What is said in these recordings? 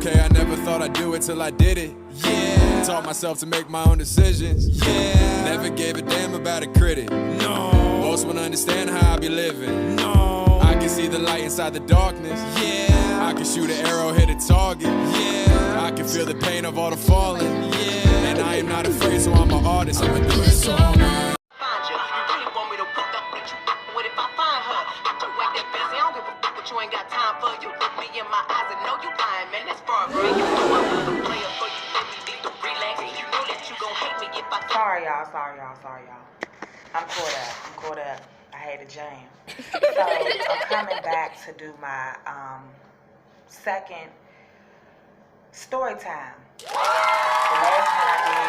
okay, I never thought I'd do it till I did it. Yeah, taught myself to make my own decisions. Yeah, never gave a damn about a critic. No, most won't understand how I be living. No, I can see the light inside the darkness. Yeah, I can shoot an arrow, hit a target. Yeah, I can feel the pain of all the falling. Yeah, and I am not afraid, so I'm an artist. I'ma do this all night. You ain't got time for you. Look me in my eyes and know you lying, man. That's far from me. You know I'm a player for you, baby. Need to relax. You know that you gon' hate me if I. Sorry, y'all. I'm caught up. I had a jam. So I'm coming back to do my second story time. The last one I did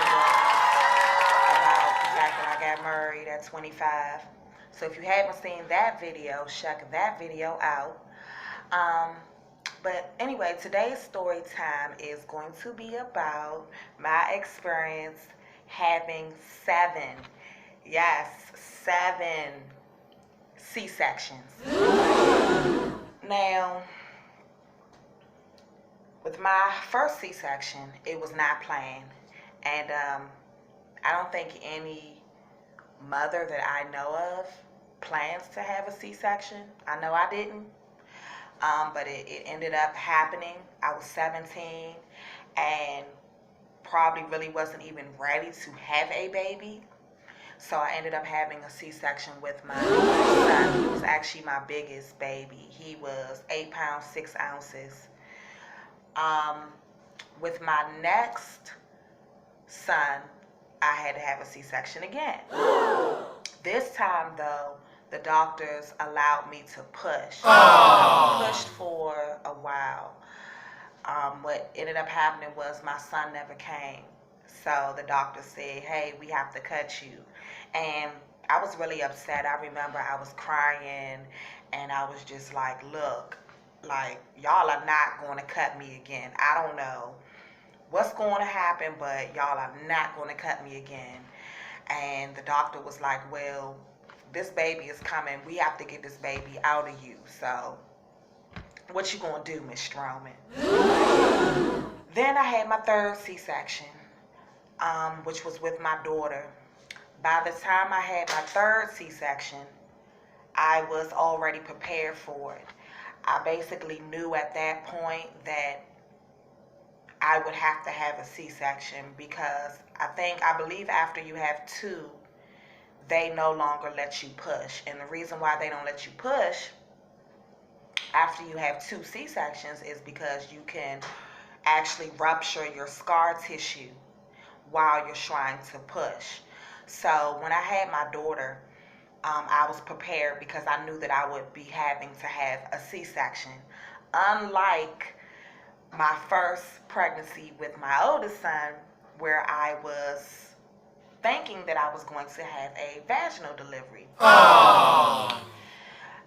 was about the fact that I got married at 25. So if you haven't seen that video, check that video out. But anyway, today's story time is going to be about my experience having 7 C-sections. Now, with my first C-section, it was not planned. And I don't think any mother that I know of plans to have a C-section. I know I didn't. But it ended up happening. I was 17 and probably really wasn't even ready to have a baby. So I ended up having a C-section with my son. He was actually my biggest baby. He was 8 pounds, 6 ounces. With my next son, I had to have a C-section again. This time though, the doctors allowed me to push. I pushed for a while. What ended up happening was my son never came. So the doctor said, hey, we have to cut you. And I was really upset. I remember I was crying and I was just like, look, like, y'all are not going to cut me again. I don't know what's going to happen, but y'all are not going to cut me again. And the doctor was like, well, this baby is coming. We have to get this baby out of you. So, what you gonna do, Miss Stroman? Then I had my third C-section, which was with my daughter. By the time I had my third C-section, I was already prepared for it. I basically knew at that point that I would have to have a C-section because I believe after you have 2, they no longer let you push. And the reason why they don't let you push after you have 2 C-sections is because you can actually rupture your scar tissue while you're trying to push. So when I had my daughter, I was prepared because I knew that I would be having to have a C-section. Unlike my first pregnancy with my oldest son, where I was thinking that I was going to have a vaginal delivery. I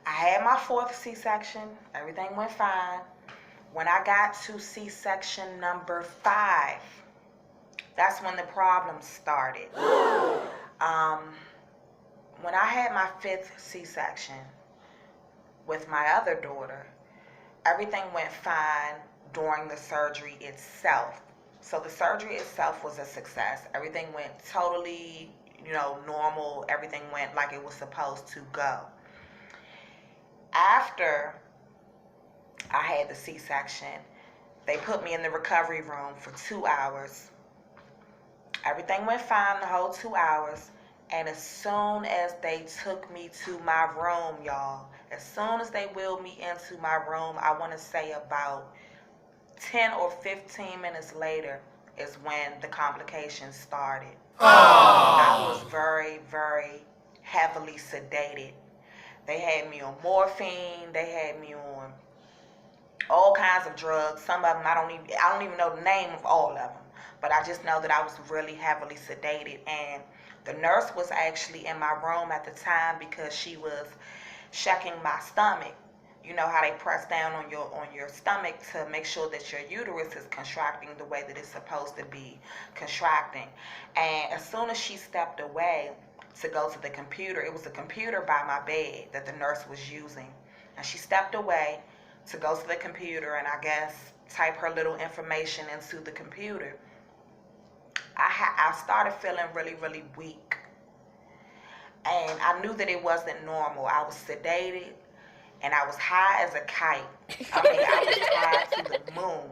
had my 4th C-section. Everything went fine. When I got to C-section number 5, that's when the problems started. When I had my 5th C-section with my other daughter, everything went fine during the surgery itself. So the surgery itself was a success. Everything went totally, normal. Everything went like it was supposed to go. After I had the C-section, they put me in the recovery room for 2 hours. Everything went fine the whole 2 hours. And as soon as they took me to my room, y'all, as soon as they wheeled me into my room, I want to say about 10 or 15 minutes later is when the complications started. I was very, very heavily sedated. They had me on morphine. They had me on all kinds of drugs. Some of them I don't even know the name of all of them, but I just know that I was really heavily sedated. And the nurse was actually in my room at the time because she was checking my stomach. You know how they press down on your stomach to make sure that your uterus is contracting the way that it's supposed to be contracting. And as soon as she stepped away to go to the computer, it was a computer by my bed that the nurse was using. And she stepped away to go to the computer and I guess type her little information into the computer, I started feeling really, really weak. And I knew that it wasn't normal. I was sedated and I was high as a kite. I mean, I was high to the moon.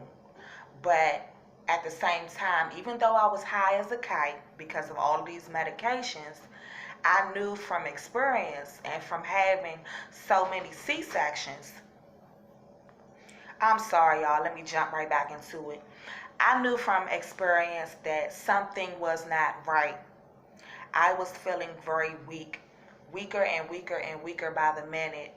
But at the same time, even though I was high as a kite because of all of these medications, I knew from experience and from having so many C-sections. I'm sorry, y'all. Let me jump right back into it. I knew from experience that something was not right. I was feeling very weak, weaker and weaker and weaker by the minute.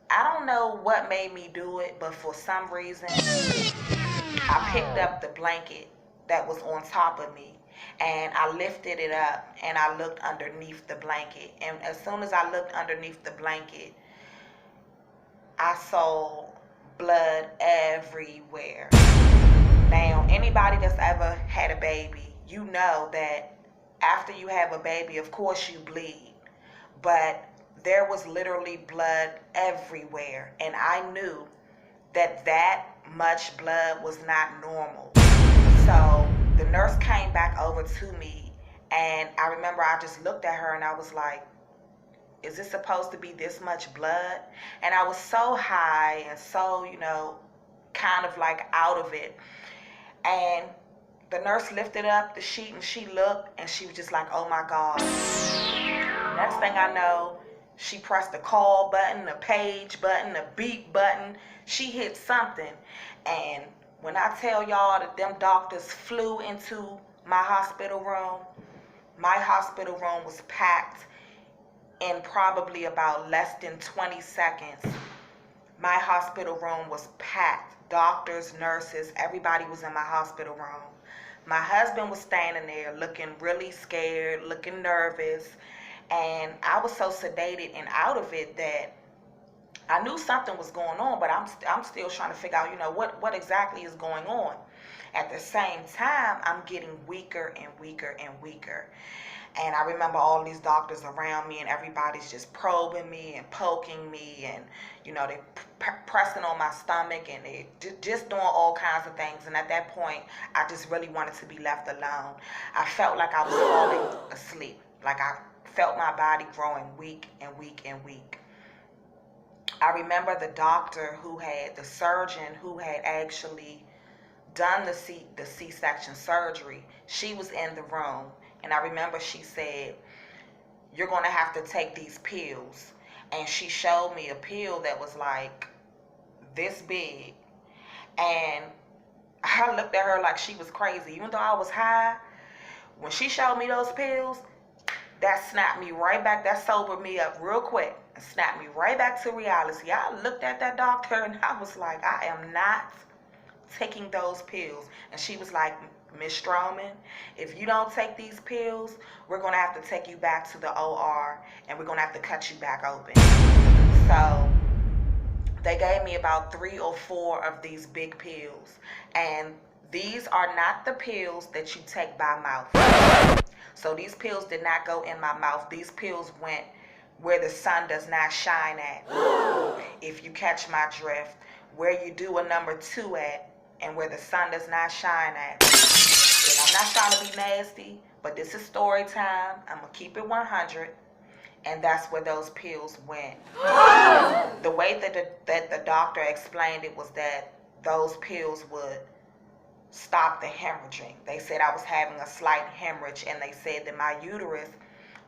I don't know what made me do it, but for some reason, I picked up the blanket that was on top of me and I lifted it up and I looked underneath the blanket. And as soon as I looked underneath the blanket, I saw blood everywhere. Now, anybody that's ever had a baby, you know that after you have a baby, of course you bleed. But there was literally blood everywhere. And I knew that that much blood was not normal. So the nurse came back over to me, and I remember I just looked at her and I was like, is this supposed to be this much blood? And I was so high and so, kind of like out of it. And the nurse lifted up the sheet and she looked and she was just like, oh my God. Next thing I know, she pressed the call button, the page button, the beep button. She hit something. And when I tell y'all that them doctors flew into my hospital room was packed in probably about less than 20 seconds. My hospital room was packed. Doctors, nurses, everybody was in my hospital room. My husband was standing there looking really scared, looking nervous. And I was so sedated and out of it that I knew something was going on, but I'm still trying to figure out, what exactly is going on. At the same time, I'm getting weaker and weaker and weaker. And I remember all these doctors around me and everybody's just probing me and poking me and, they pressing on my stomach and they just doing all kinds of things. And at that point, I just really wanted to be left alone. I felt like I was falling asleep. Like I felt my body growing weak and weak and weak. I remember the surgeon who had actually done the C-section surgery. She was in the room. And I remember she said, you're going to have to take these pills. And she showed me a pill that was like this big. And I looked at her like she was crazy. Even though I was high, when she showed me those pills, that snapped me right back. That sobered me up real quick and snapped me right back to reality. I looked at that doctor and I was like, I am not taking those pills. And she was like, Miss Stroman, if you don't take these pills, we're going to have to take you back to the OR and we're going to have to cut you back open. So they gave me about 3 or 4 of these big pills. And these are not the pills that you take by mouth. So these pills did not go in my mouth. These pills went where the sun does not shine at. If you catch my drift, where you do a number 2 at and where the sun does not shine at. And I'm not trying to be nasty, but this is story time. I'm going to keep it 100. And that's where those pills went. The way that the doctor explained it was that those pills would stop the hemorrhaging. They said I was having a slight hemorrhage, and they said that my uterus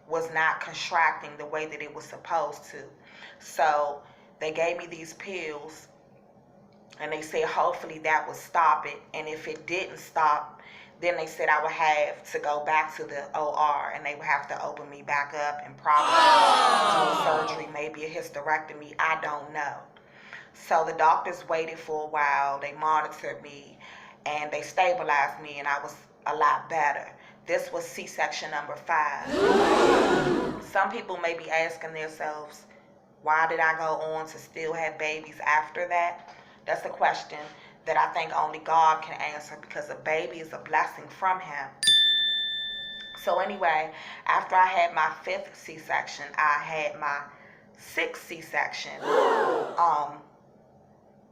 was not contracting the way that it was supposed to. So they gave me these pills, and they said hopefully that would stop it. And if it didn't stop, then they said I would have to go back to the OR, and they would have to open me back up and probably do a surgery, maybe a hysterectomy. I don't know. So the doctors waited for a while. They monitored me, and they stabilized me, and I was a lot better. This was C-section number 5. Some people may be asking themselves, why did I go on to still have babies after that? That's a question that I think only God can answer, because a baby is a blessing from Him. So anyway, after I had my 5th C-section, I had my 6th C-section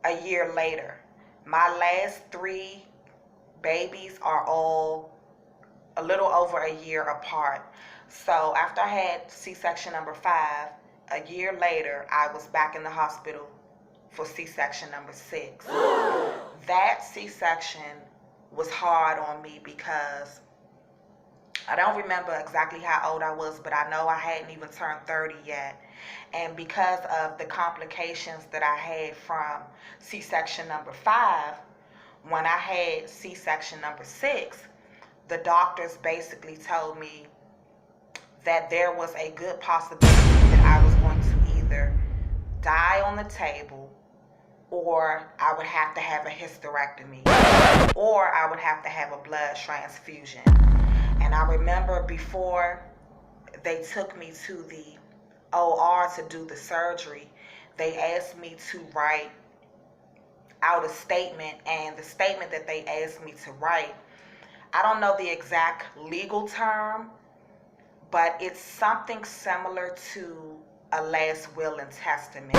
a year later. My last 3 babies are all a little over a year apart. So after I had C-section number 5, a year later, I was back in the hospital for C-section number 6. That C-section was hard on me because I don't remember exactly how old I was, but I know I hadn't even turned 30 yet. And because of the complications that I had from C-section number 5, when I had C-section number 6, the doctors basically told me that there was a good possibility that I was going to either die on the table, or I would have to have a hysterectomy, or I would have to have a blood transfusion. And I remember before they took me to the OR to do the surgery, they asked me to write out a statement, and the statement that they asked me to write, I don't know the exact legal term, but it's something similar to a last will and testament.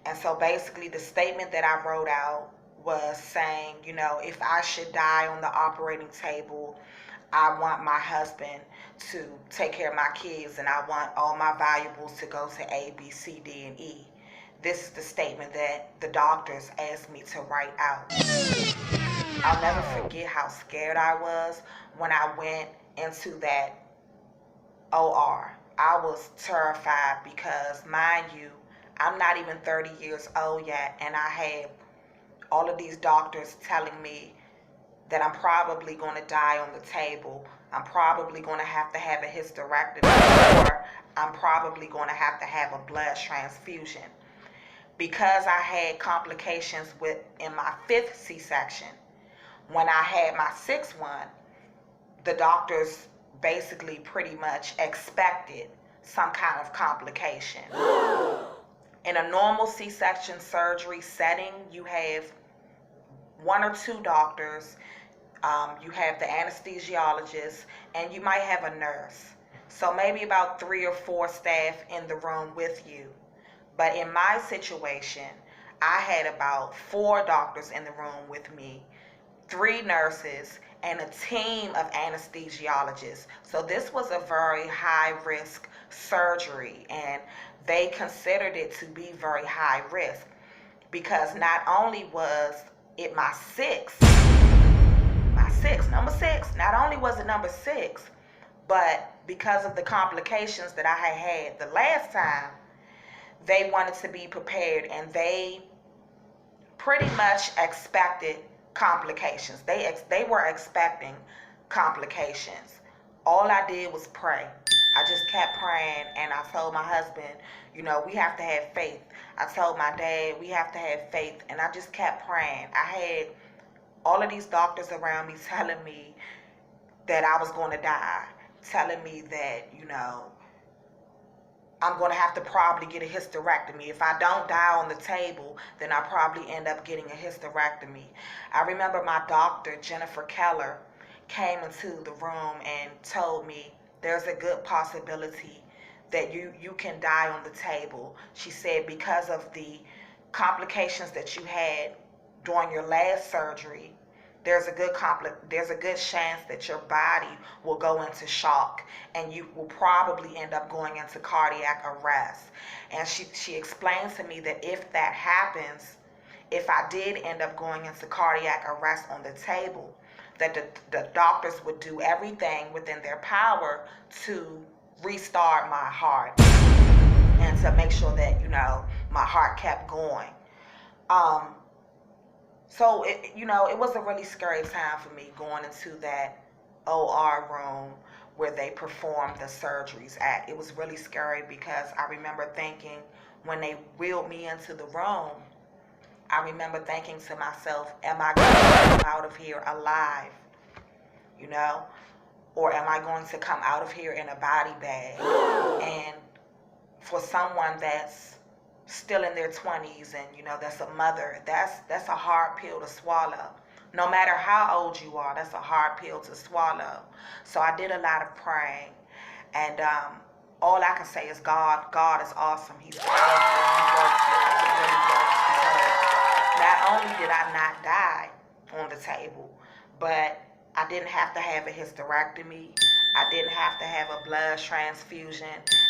And so basically the statement that I wrote out was saying, you know, if I should die on the operating table, I want my husband to take care of my kids, and I want all my valuables to go to A, B, C, D, and E. This is the statement that the doctors asked me to write out. I'll never forget how scared I was when I went into that OR. I was terrified because, mind you, I'm not even 30 years old yet, and I had all of these doctors telling me that I'm probably going to die on the table. I'm probably going to have a hysterectomy, or I'm probably going to have a blood transfusion. Because I had complications in my 5th C-section, when I had my 6th one, the doctors basically pretty much expected some kind of complication. In a normal C-section surgery setting, you have 1 or 2 doctors, you have the anesthesiologist, and you might have a nurse. So maybe about 3 or 4 staff in the room with you. But in my situation, I had about 4 doctors in the room with me, 3 nurses, and a team of anesthesiologists. So this was a very high risk surgery, and they considered it to be very high risk because not only was it my number 6, not only was it number 6, but because of the complications that I had the last time, they wanted to be prepared, and they pretty much expected complications. They were expecting complications. All I did was pray. I just kept praying, and I told my husband, you know, we have to have faith. I told my dad, we have to have faith, and I just kept praying. I had all of these doctors around me telling me that I was going to die, telling me that, you know, I'm going to have to probably get a hysterectomy. If I don't die on the table, then I'll probably end up getting a hysterectomy. I remember my doctor, Jennifer Keller, came into the room and told me there's a good possibility that you can die on the table. She said because of the complications that you had during your last surgery, there's a good chance that your body will go into shock, and you will probably end up going into cardiac arrest. And she explained to me that if that happens, if I did end up going into cardiac arrest on the table, that the doctors would do everything within their power to restart my heart and to make sure that, you know, my heart kept going. So, it was a really scary time for me going into that OR room where they performed the surgeries at. It was really scary because I remember thinking when they wheeled me into the room, I remember thinking to myself, am I going to come out of here alive? You know? Or am I going to come out of here in a body bag? And for someone that's still in their 20s and, you know, that's a mother, that's a hard pill to swallow. No matter how old you are, that's a hard pill to swallow. So I did a lot of praying, and all I can say is God is awesome. He's powerful. He works. He really works, because not only did I not die on the table, but I didn't have to have a hysterectomy. I didn't have to have a blood transfusion,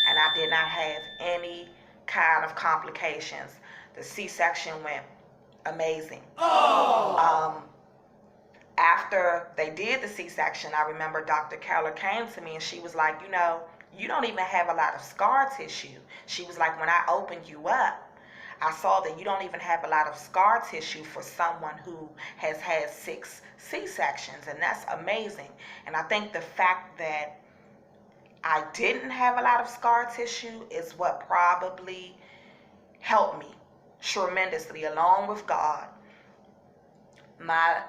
and I did not have any kind of complications. The C-section went amazing. After they did the C-section, I remember Dr. Keller came to me and she was like, you don't even have a lot of scar tissue. She was like, when I opened you up, I saw that you don't even have a lot of scar tissue for someone who has had 6 C-sections, and that's amazing. And I think the fact that I didn't have a lot of scar tissue is what probably helped me tremendously, along with God. My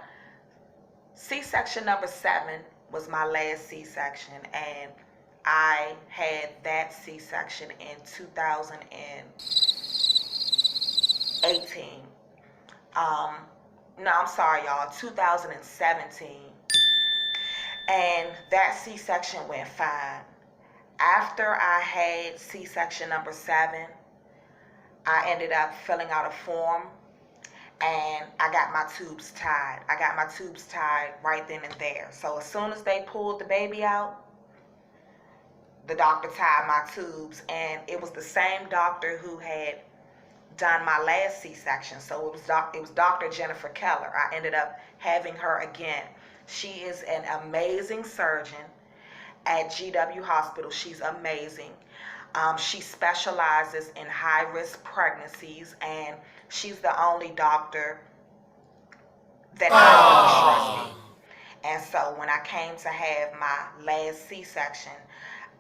C-section number 7 was my last C-section, and I had that C-section in 2018. No, I'm sorry, y'all, 2017. And that C-section went fine. After I had C-section number 7, I ended up filling out a form, and I got my tubes tied. I got my tubes tied right then and there. So as soon as they pulled the baby out, the doctor tied my tubes, and it was the same doctor who had done my last C-section. So it was Dr. Jennifer Keller. I ended up having her again. She is an amazing surgeon at GW Hospital. She's amazing. She specializes in high-risk pregnancies, and she's the only doctor that I really trusted. And so when I came to have my last C-section,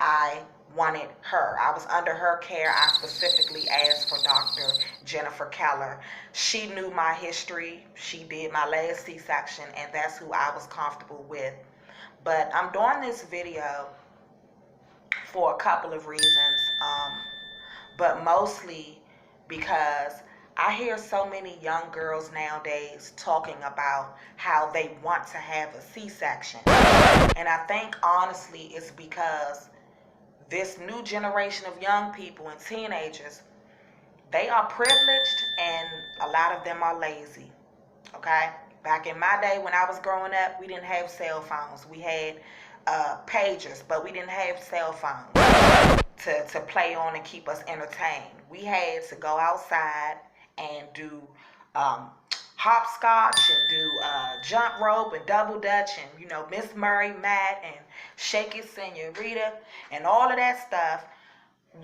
I wanted her. I was under her care. I specifically asked for Dr. Jennifer Keller. She knew my history. She did my last C-section, and that's who I was comfortable with. But I'm doing this video for a couple of reasons, but mostly because I hear so many young girls nowadays talking about how they want to have a C-section. And I think honestly it's because this new generation of young people and teenagers, they are privileged and a lot of them are lazy, okay? Back in my day when I was growing up, we didn't have cell phones. We had pagers, but we didn't have cell phones to play on and keep us entertained. We had to go outside and do hopscotch and do jump rope and double dutch and, Miss Murray, Matt, and Shake It Senorita and all of that stuff.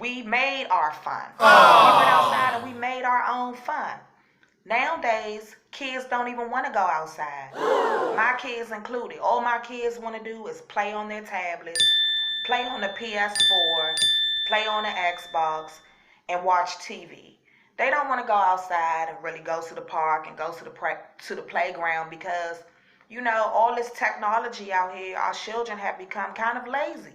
We made our fun. We went outside and we made our own fun. Nowadays, kids don't even want to go outside. My kids included. All my kids want to do is play on their tablets, play on the PS4, play on the Xbox, and watch TV. They don't want to go outside and really go to the park and go to the playground because, all this technology out here, our children have become kind of lazy.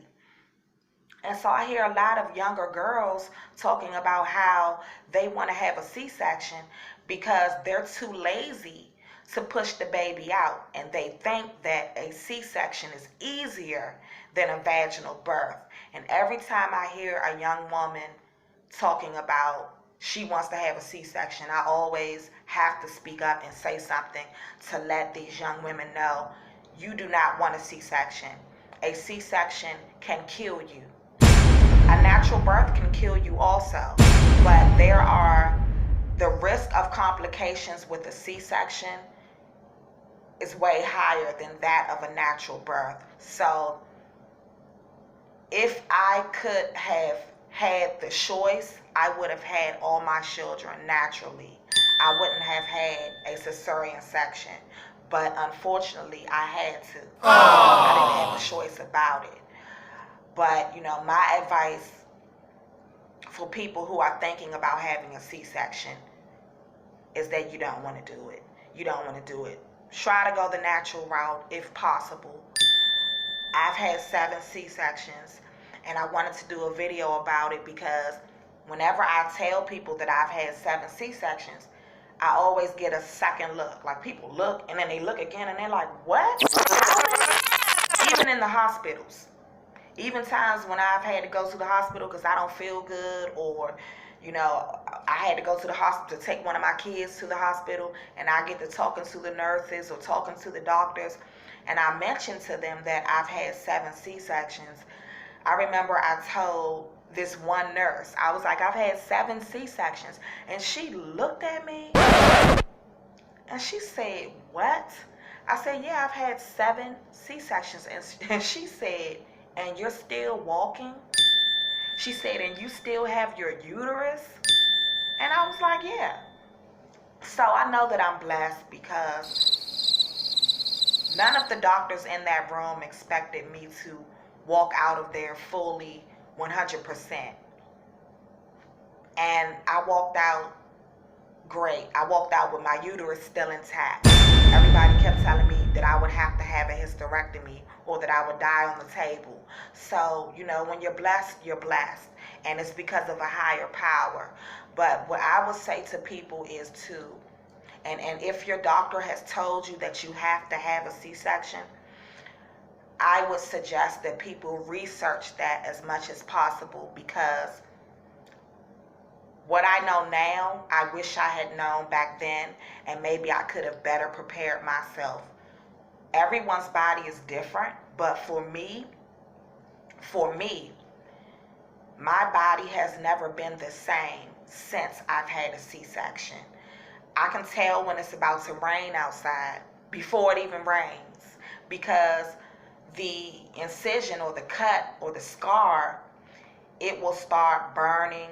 And so I hear a lot of younger girls talking about how they want to have a C-section because they're too lazy to push the baby out. And they think that a C-section is easier than a vaginal birth. And every time I hear a young woman talking about she wants to have a C-section, I always have to speak up and say something to let these young women know you do not want a C-section. A C-section can kill you. A natural birth can kill you also, but the risk of complications with a C-section is way higher than that of a natural birth. So if I could have had the choice, I would have had all my children naturally. I wouldn't have had a cesarean section, but unfortunately I had to. I didn't have a choice about it. But, my advice for people who are thinking about having a C-section is that you don't want to do it. You don't want to do it. Try to go the natural route if possible. I've had 7 C-sections, and I wanted to do a video about it because whenever I tell people that I've had 7 C-sections, I always get a second look. Like, people look, and then they look again, and they're like, what? Even in the hospitals. Even times when I've had to go to the hospital because I don't feel good or, You know, I had to go to the hospital to take one of my kids to the hospital, and I get to talking to the nurses or talking to the doctors, and I mentioned to them that I've had 7 C-sections. I remember I told this one nurse, I was like, I've had 7 C-sections, and she looked at me and she said, what? I said, yeah, I've had 7 C-sections. And she said, and you're still walking? She said, and you still have your uterus? And I was like, yeah. So I know that I'm blessed because none of the doctors in that room expected me to walk out of there fully 100%. And I walked out great. I walked out with my uterus still intact. Everybody kept telling me that I would have to have a hysterectomy or that I would die on the table. So, you know, when you're blessed, you're blessed. And it's because of a higher power. But what I would say to people is to, and if your doctor has told you that you have to have a C-section, I would suggest that people research that as much as possible, because what I know now, I wish I had known back then, and maybe I could have better prepared myself. Everyone's body is different, but for me, my body has never been the same since I've had a C-section. I can tell when it's about to rain outside before it even rains, because the incision or the cut or the scar, it will start burning.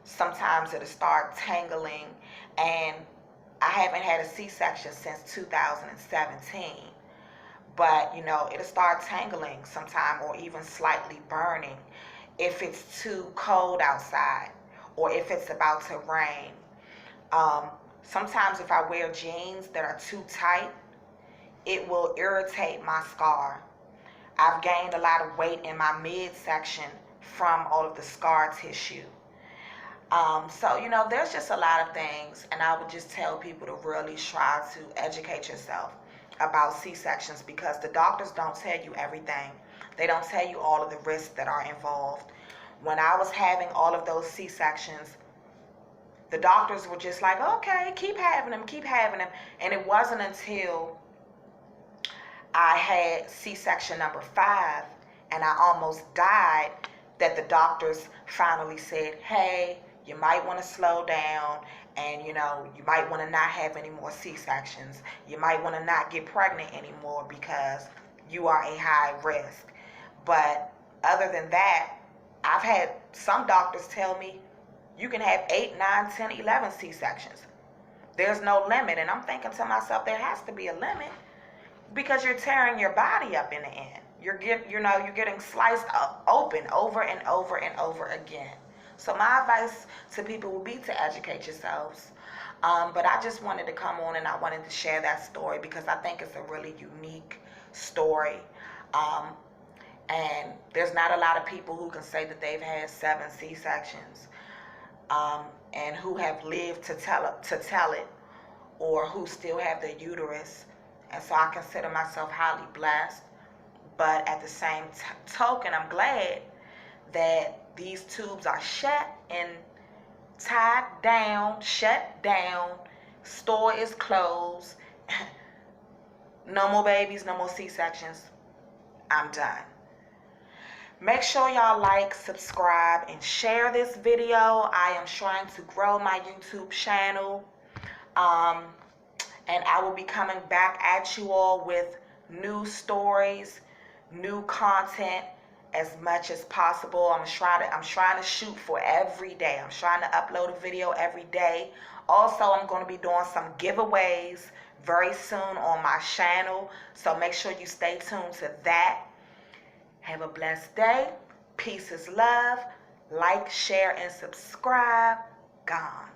Sometimes it'll start tangling, and I haven't had a C-section since 2017. But, you know, it'll start tangling sometime or even slightly burning if it's too cold outside or if it's about to rain. Sometimes if I wear jeans that are too tight, it will irritate my scar. I've gained a lot of weight in my midsection from all of the scar tissue. So, you know, there's just a lot of things, and I would just tell people to really try to educate yourself about C-sections, because the doctors don't tell you everything. They don't tell you all of the risks that are involved. When I was having all of those C-sections, the doctors were just like, okay, keep having them, keep having them. And it wasn't until I had C-section number 5 and I almost died that the doctors finally said, hey, you might want to slow down, and, you know, you might want to not have any more C-sections. You might want to not get pregnant anymore because you are a high risk. But other than that, I've had some doctors tell me you can have 8, 9, 10, 11 C-sections. There's no limit. And I'm thinking to myself, there has to be a limit, because you're tearing your body up in the end. You're getting sliced up open over and over and over again. So my advice to people would be to educate yourselves. But I just wanted to come on and I wanted to share that story because I think it's a really unique story. And there's not a lot of people who can say that they've had 7 C-sections and who have lived to tell it, or who still have their uterus. And so I consider myself highly blessed. But at the same token, I'm glad that these tubes are shut and tied down, shut down, store is closed. No more babies, no more C-sections. I'm done. Make sure y'all like, subscribe, and share this video. I am trying to grow my YouTube channel. And I will be coming back at you all with new stories, new content as much as possible. I'm trying to shoot for every day. I'm trying to upload a video every day. Also, I'm going to be doing some giveaways very soon on my channel. So make sure you stay tuned to that. Have a blessed day. Peace is love. Like, share, and subscribe. Gone.